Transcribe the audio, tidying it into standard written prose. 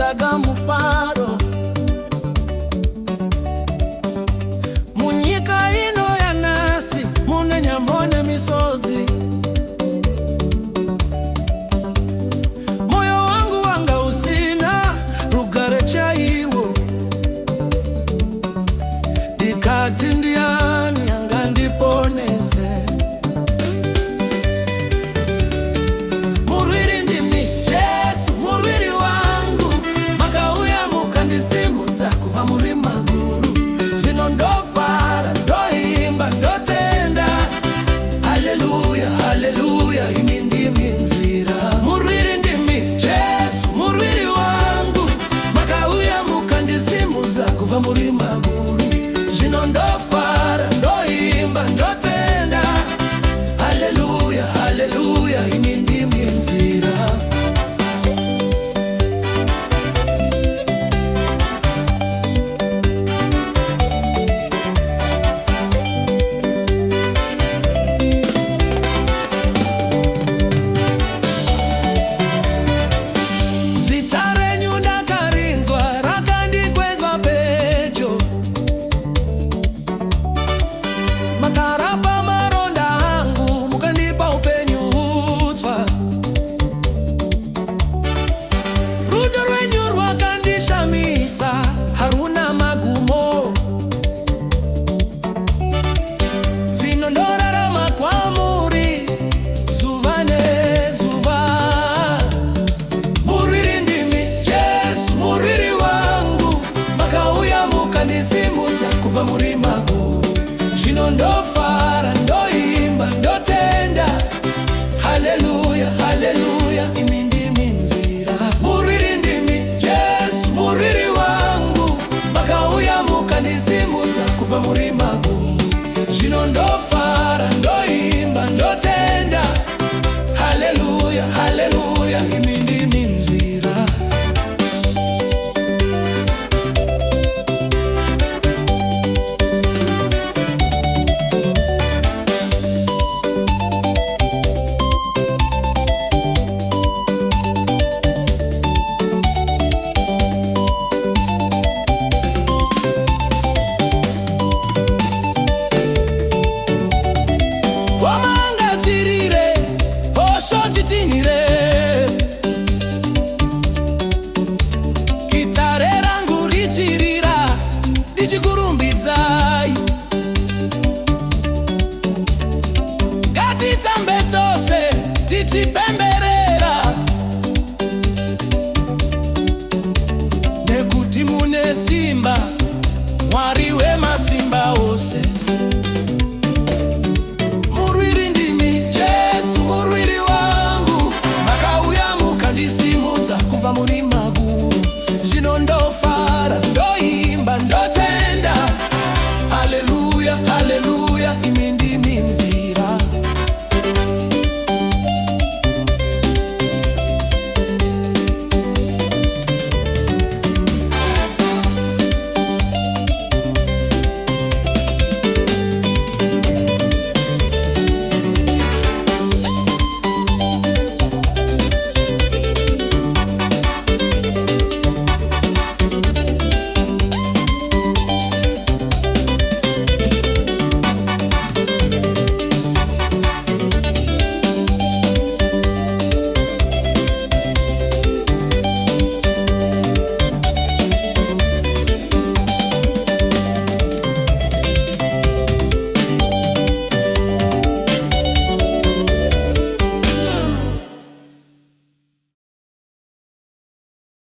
taga mufaro munyika ino ya nasi mune nyambone misozi. Moyo wangu wanga usina rugare chaiwo dikati ndiani anga ndiponese. Murwiri ndimi Yesu murwiri wangu makauya mukandisimudza kuva muri maguru. Zvino ndofara ndoimba ndotenda haleluya haleluya imi ndimi nzira. Murwiri ndimi Yesu murwiri wangu makauya mukandisimudza kuva muri maguru. Zvino ndofara ndoimba ndotenda haleluya haleluya imi ndimi nzira. Makarapa maronda hangu mukandipa upenyu utsva. Rudo rwenyu rwakandishamisa haruna magumo. Zvino ndorarama kwamuri zuva nezuva. Murwiri ndimi Yesu murwiri wangu makauya mukandisimudza kubva muri maguru. Zvino ndofara ndoimba ndotenda haleluya haleluya imi ndimi nzira. Murwiri ndimi Yesu murwiri wangu makauya mukandisimudza kubva muri maguru. Zvino ndofara ndoimba ndotenda haleluya haleluya imi ndimi nzira. Wamangadzirire oshotitinire gitare rangu richirira ndichikurumbidzai. Ngatitambe tose tichipemberera nekuti mune simba Mwari wemasimba ose. Murwiri ndimi Yesu murwiri wangu makauya mukandisimudza kubva muri maguru. Zvino ndofara ndoimba ndotenda haleluya haleluya imi ndimi nzira.